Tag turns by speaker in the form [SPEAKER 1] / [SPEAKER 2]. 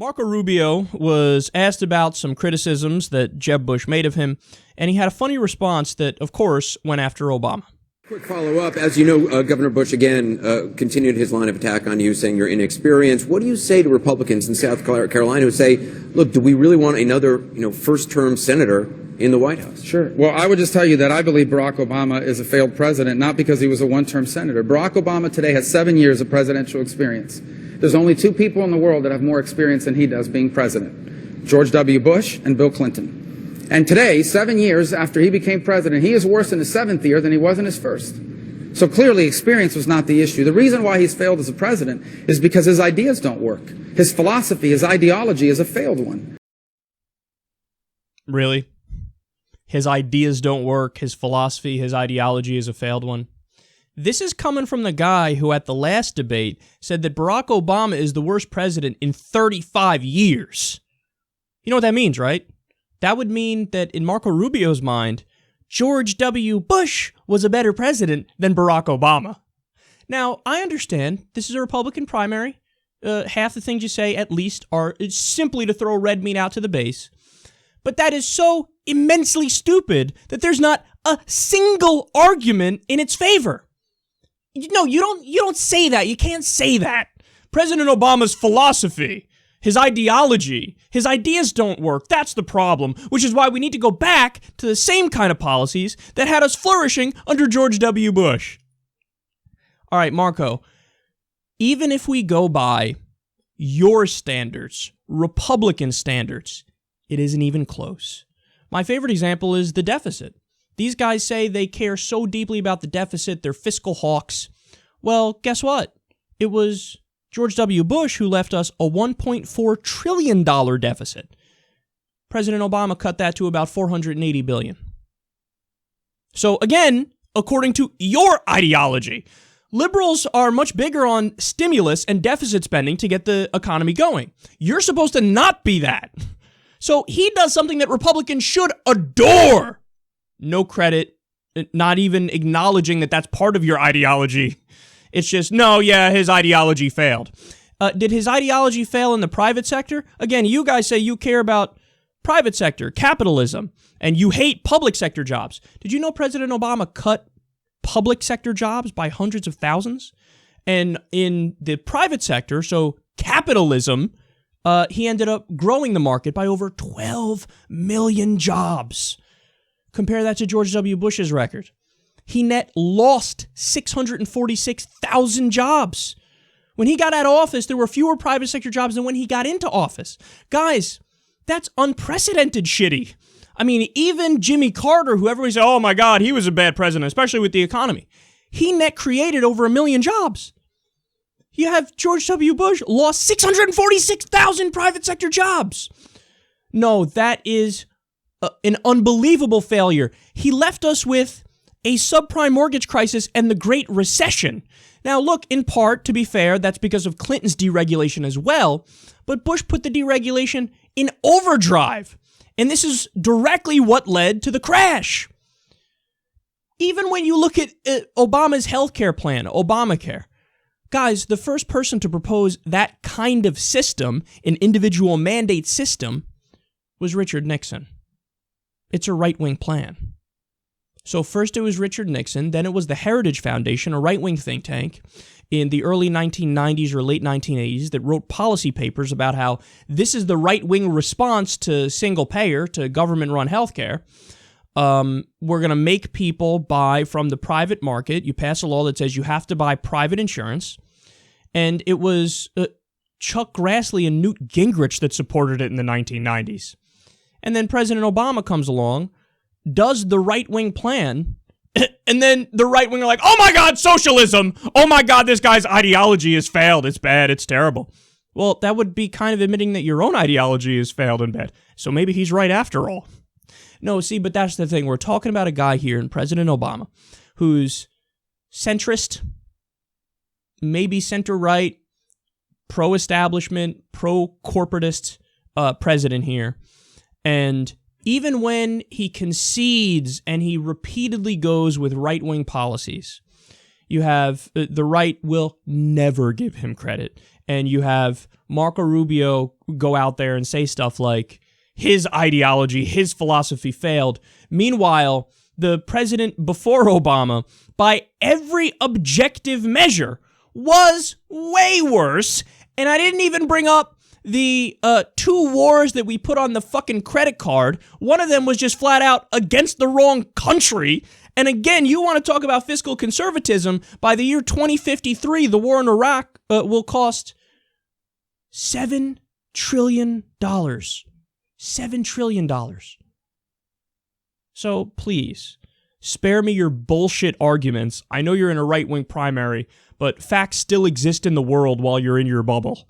[SPEAKER 1] Marco Rubio was asked about some criticisms that Jeb Bush made of him, and he had a funny response that, of course, went after Obama.
[SPEAKER 2] Quick follow-up. As you know, Governor Bush, again, continued his line of attack on you, saying you're inexperienced. What do you say to Republicans in South Carolina who say, look, do we really want another, first-term senator in the White House?
[SPEAKER 3] Sure. Well, I would just tell you that I believe Barack Obama is a failed president, not because he was a one-term senator. Barack Obama today has 7 years of presidential experience. There's only two people in the world that have more experience than he does being president, George W. Bush and Bill Clinton. And today, 7 years after he became president, he is worse in his 7th year than he was in his first. So clearly, experience was not the issue. The reason why he's failed as a president is because his ideas don't work. His philosophy, his ideology is a failed one.
[SPEAKER 1] Really? His ideas don't work, his philosophy, his ideology is a failed one? This is coming from the guy who at the last debate said that Barack Obama is the worst president in 35 years. You know what that means, right? That would mean that in Marco Rubio's mind, George W. Bush was a better president than Barack Obama. Now, I understand this is a Republican primary. Half the things you say, at least, are simply to throw red meat out to the base. But that is so immensely stupid that there's not a single argument in its favor. No, you don't say that. You can't say that. President Obama's philosophy, his ideology, his ideas don't work. That's the problem, which is why we need to go back to the same kind of policies that had us flourishing under George W. Bush. All right, Marco, even if we go by your standards, Republican standards, it isn't even close. My favorite example is the deficit. These guys say they care so deeply about the deficit, they're fiscal hawks. Well, guess what? It was George W. Bush who left us a $1.4 trillion deficit. President Obama cut that to about $480 billion. So again, according to your ideology, liberals are much bigger on stimulus and deficit spending to get the economy going. You're supposed to not be that. So he does something that Republicans should adore. No credit, not even acknowledging that that's part of your ideology. It's just, no, yeah, his ideology failed. Did his ideology fail in the private sector? Again, you guys say you care about private sector, capitalism, and you hate public sector jobs. Did you know President Obama cut public sector jobs by hundreds of thousands? And in the private sector, so capitalism, he ended up growing the market by over 12 million jobs. Compare that to George W. Bush's record. He net lost 646,000 jobs. When he got out of office, there were fewer private sector jobs than when he got into office. Guys, that's unprecedented shitty. I mean, even Jimmy Carter, who everybody said, oh my God, he was a bad president, especially with the economy. He net created over 1 million jobs. You have George W. Bush lost 646,000 private sector jobs. No, that is an unbelievable failure. He left us with a subprime mortgage crisis and the Great Recession. Now, look, in part, to be fair, that's because of Clinton's deregulation as well, but Bush put the deregulation in overdrive, and this is directly what led to the crash. Even when you look at Obama's healthcare plan, Obamacare, guys, the first person to propose that kind of system, an individual mandate system, was Richard Nixon. It's a right-wing plan. So first it was Richard Nixon, then it was the Heritage Foundation, a right-wing think tank in the early 1990s or late 1980s that wrote policy papers about how this is the right-wing response to single-payer, to government-run healthcare. We're going to make people buy from the private market. You pass a law that says you have to buy private insurance. And it was Chuck Grassley and Newt Gingrich that supported it in the 1990s. And then President Obama comes along, does the right-wing plan, and then the right wing are like, oh my God, socialism! Oh my God, this guy's ideology has failed. It's bad. It's terrible. Well, that would be kind of admitting that your own ideology has failed and bad. So maybe he's right after all. No, see, but that's the thing. We're talking about a guy here in President Obama who's centrist, maybe center-right, pro-establishment, pro-corporatist president here. And even when he concedes and he repeatedly goes with right-wing policies, you have the right will never give him credit. and you have Marco Rubio go out there and say stuff like his ideology, his philosophy failed. Meanwhile, the president before Obama, by every objective measure, was way worse. And I didn't even bring up the 2 wars that we put on the fucking credit card. One of them was just flat out against the wrong country. And again, you want to talk about fiscal conservatism. By the year 2053, the war in Iraq will cost $7 trillion. $7 trillion. So please, spare me your bullshit arguments. I know you're in a right-wing primary, but facts still exist in the world while you're in your bubble.